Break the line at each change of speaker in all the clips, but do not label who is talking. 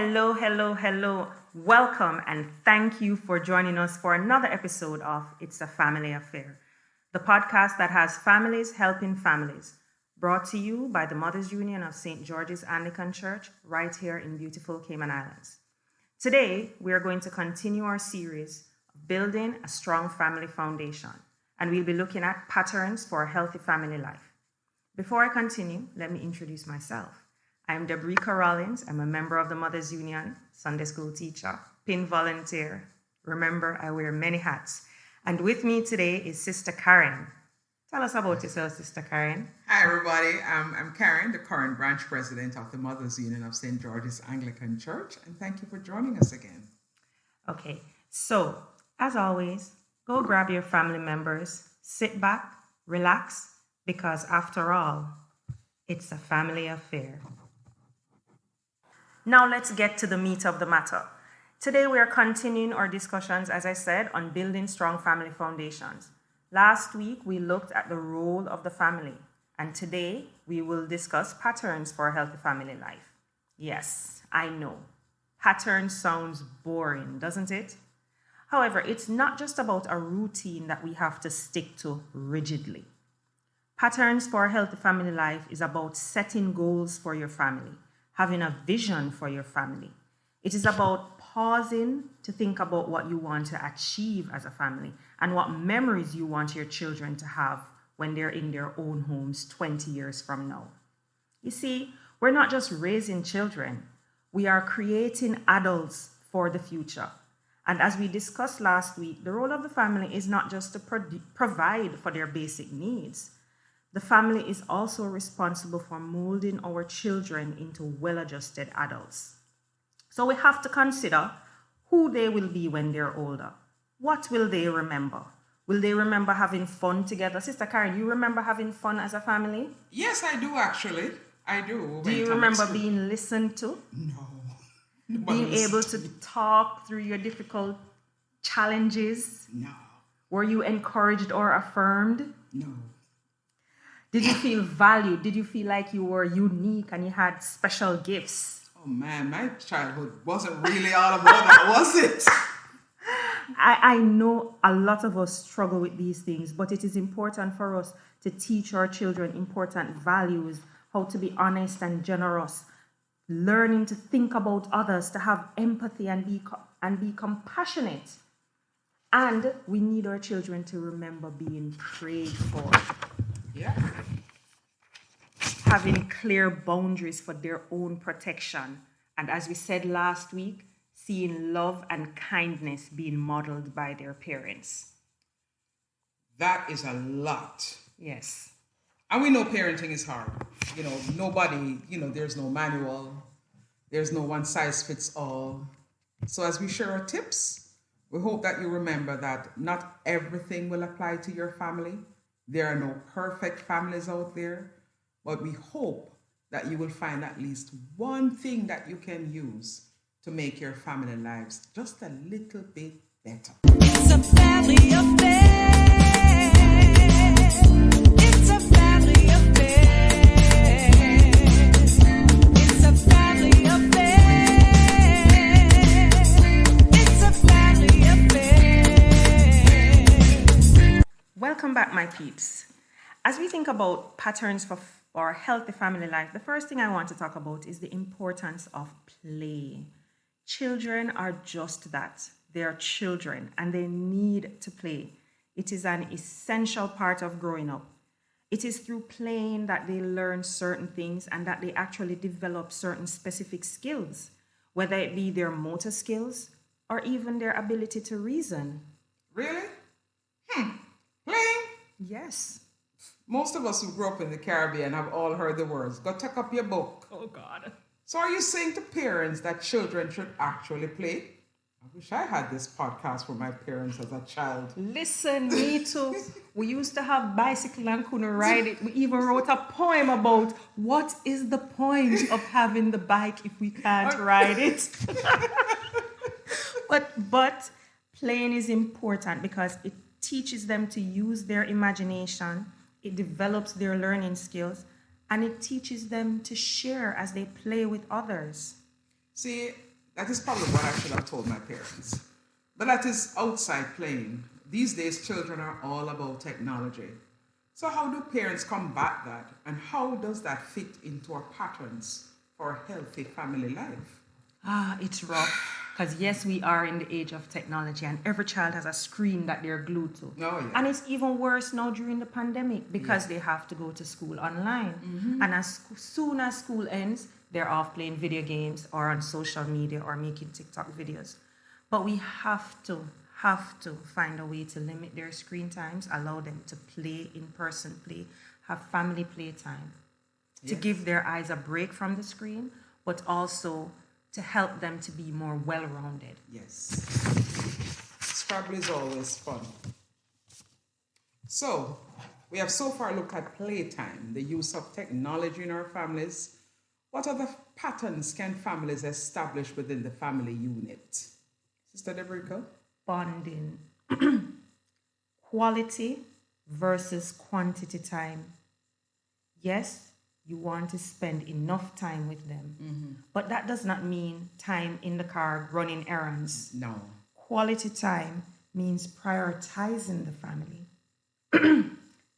Hello, hello, hello. Welcome and thank you for joining us for another episode of It's a Family Affair, the podcast that has families helping families, brought to you by the Mothers Union of St. George's Anglican Church right here in beautiful Cayman Islands. Today, we are going to continue our series of building a strong family foundation, and we'll be looking at patterns for a healthy family life. Before I continue, let me introduce myself. I'm Debrica Rollins. I'm a member of the Mothers Union, Sunday school teacher, PIN volunteer. Remember, I wear many hats. And with me today is Sister Karen. Tell us about yourself, Sister Karen.
Hi, everybody. I'm Karen, the current branch president of the Mothers Union of St. George's Anglican Church, and thank you for joining us again.
Okay, so as always, go grab your family members, sit back, relax, because after all, it's a family affair. Now let's get to the meat of the matter. Today we are continuing our discussions, as I said, on building strong family foundations. Last week we looked at the role of the family, and today we will discuss patterns for a healthy family life. Yes, I know. Pattern sounds boring, doesn't it? However, it's not just about a routine that we have to stick to rigidly. Patterns for a healthy family life is about setting goals for your family, having a vision for your family. It is about pausing to think about what you want to achieve as a family and what memories you want your children to have when they're in their own homes 20 years from now. You see, we're not just raising children, we are creating adults for the future. And as we discussed last week, the role of the family is not just to provide for their basic needs. The family is also responsible for molding our children into well-adjusted adults. So we have to consider who they will be when they're older. What will they remember? Will they remember having fun together? Sister Karen, you remember having fun as a family?
Yes, I do actually. I do.
Do you remember being listened to?
No.
Being able to talk through your difficult challenges?
No.
Were you encouraged or affirmed?
No.
Did you feel valued? Did you feel like you were unique and you had special gifts?
Oh man, my childhood wasn't really all about that, was it?
I know a lot of us struggle with these things, but it is important for us to teach our children important values, how to be honest and generous, learning to think about others, to have empathy and be compassionate. And we need our children to remember being prayed for.
Yeah.
Having clear boundaries for their own protection. And as we said last week, seeing love and kindness being modeled by their parents.
That is a lot.
Yes.
And we know parenting is hard. Nobody, there's no manual. There's no one size fits all. So as we share our tips, we hope that you remember that not everything will apply to your family. There are no perfect families out there, but we hope that you will find at least one thing that you can use to make your family lives just a little bit better.
It's a family affair. It's a family affair. It's a family affair. It's a family affair.
Welcome back, my peeps. As we think about patterns for a healthy family life, the first thing I want to talk about is the importance of play. Children are just that. They are children and they need to play. It is an essential part of growing up. It is through playing that they learn certain things and that they actually develop certain specific skills, whether it be their motor skills or even their ability to reason.
Really? Playing?
Yes.
Most of us who grew up in the Caribbean have all heard the words, go take up your book.
Oh, God.
So are you saying to parents that children should actually play? I wish I had this podcast for my parents as a child.
Listen, me too. We used to have bicycle and couldn't ride it. We even wrote a poem about what is the point of having the bike if we can't ride it. But playing is important because it teaches them to use their imagination. It develops their learning skills, and it teaches them to share as they play with others.
See, That is probably what I should have told my parents. But that is outside playing. These days, children are all about technology. So, how do parents combat that? And how does that fit into our patterns for a healthy family life?
It's rough. Because, yes, we are in the age of technology, and every child has a screen that they're glued to.
Oh, yeah.
And it's even worse now during the pandemic because they have to go to school online. And as soon as school ends, they're off playing video games or on social media or making TikTok videos. But we have to find a way to limit their screen times, allow them to play in-person play, have family playtime, to give their eyes a break from the screen, but also to help them to be more well-rounded.
Yes. Scrabble is always fun. So, we have so far looked at playtime, the use of technology in our families. What other patterns can families establish within the family unit? Sister Debrico?
Bonding. Quality versus quantity time. Yes, you want to spend enough time with them, but that does not mean time in the car running errands.
No.
Quality time means prioritizing the family.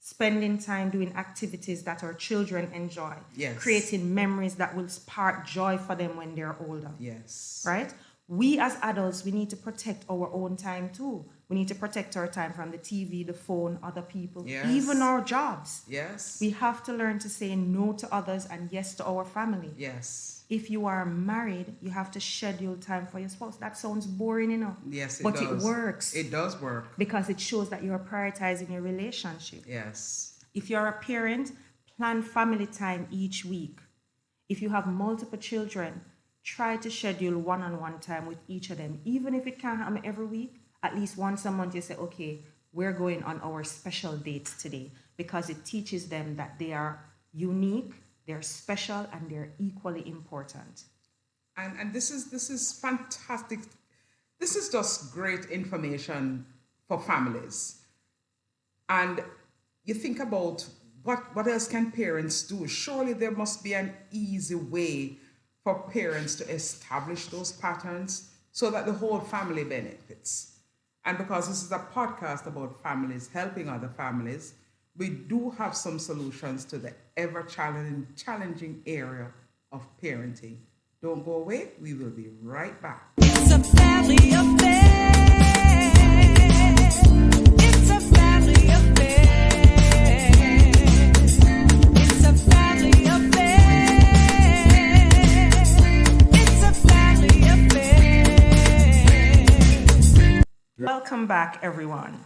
Spending time doing activities that our children enjoy.
Yes.
Creating memories that will spark joy for them when they're older.
Yes.
Right? We as adults, we need to protect our own time too. We need to protect our time from the TV, the phone, other people,
Yes.
even our jobs.
Yes.
We have to learn to say no to others and yes to our family.
Yes.
If you are married, you have to schedule time for your spouse. That sounds boring,
Yes, it
but
does.
it works
It does work.
because it shows that you're prioritizing your relationship.
Yes.
If you're a parent, plan family time each week. If you have multiple children, try to schedule one-on-one time with each of them. Even if it can't happen every week, at least once a month you say, okay, we're going on our special dates today, because it teaches them that they are unique, they're special, and they're equally important.
And this is fantastic. This is just great information for families. And you think about what else can parents do? Surely there must be an easy way for parents to establish those patterns so that the whole family benefits. And because this is a podcast about families helping other families, we do have some solutions to the ever challenging area of parenting. Don't go away, we will be right back.
It's a family affair. It's a family affair. It's a family affair. It's a family affair.
Welcome back, everyone.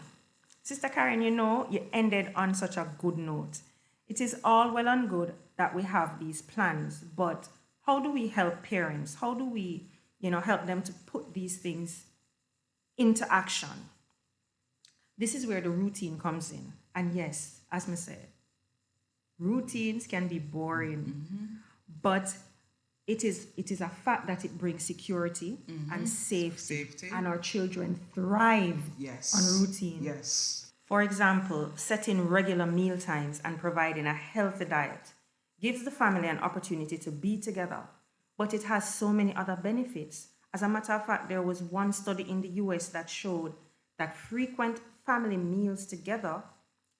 Sister Karen, you ended on such a good note. It is all well and good that we have these plans, but how do we help parents? How do we, help them to put these things into action? This is where the routine comes in. And yes, as I said, routines can be boring, but it is a fact that it brings security and safety, and our children thrive
Yes.
on routine.
Yes.
For example, setting regular meal times and providing a healthy diet gives the family an opportunity to be together, but it has so many other benefits. As a matter of fact, there was one study in the US that showed that frequent family meals together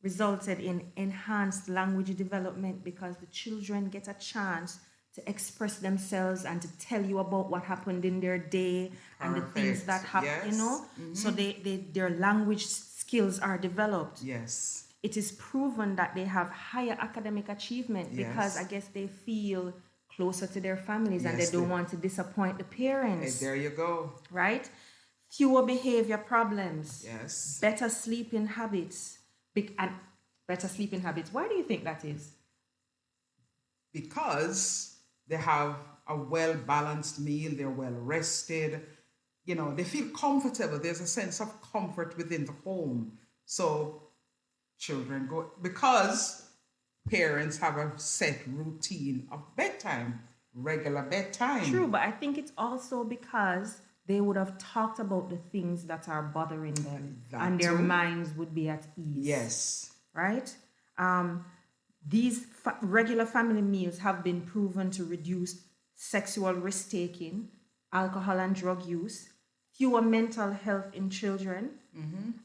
resulted in enhanced language development because the children get a chance to express themselves and to tell you about what happened in their day and the things
Perfect.
that happen,
Yes.
So their language skills are developed.
Yes.
It is proven that they have higher academic achievement because
Yes.
I guess they feel closer to their families and
Yes,
they don't
they-
want to disappoint the
Hey,
parents,
there you go.
right? Fewer behavior problems,
Yes.
better sleeping habits, and better sleeping habits. Why do you think that is?
Because they have a well balanced meal, they're well rested, they feel comfortable. There's a sense of comfort within the home. So children go, because parents have a set routine of bedtime, regular bedtime.
True, but I think it's also because they would have talked about the things that are bothering them
That
and their
too.
minds would be at ease.
Yes.
Right? These regular family meals have been proven to reduce sexual risk taking, alcohol and drug use, fewer mental health in children,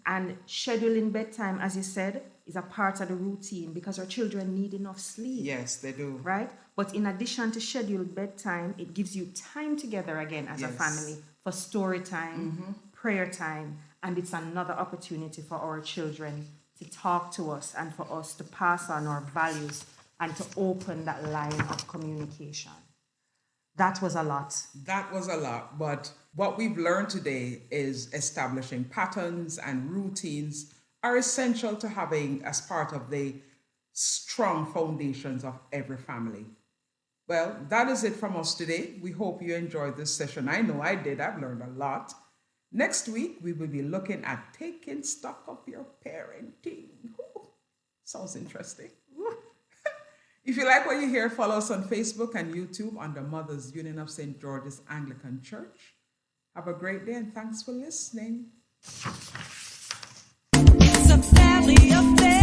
and scheduling bedtime, as you said, is a part of the routine because our children need enough sleep.
Yes, they do.
Right? But in addition to scheduled bedtime, it gives you time together again as a
Yes.
family for story time, prayer time, and it's another opportunity for our children to talk to us and for us to pass on our values and to open that line of communication. That was a lot.
That was a lot, but what we've learned today is establishing patterns and routines are essential to having as part of the strong foundations of every family. Well, that is it from us today. We hope you enjoyed this session. I know I did. I've learned a lot. Next week, we will be looking at taking stock of your parenting. Ooh, sounds interesting. If you like what you hear, follow us on Facebook and YouTube under Mothers Union of St. George's Anglican Church. Have a great day and thanks for listening.
It's a family affair.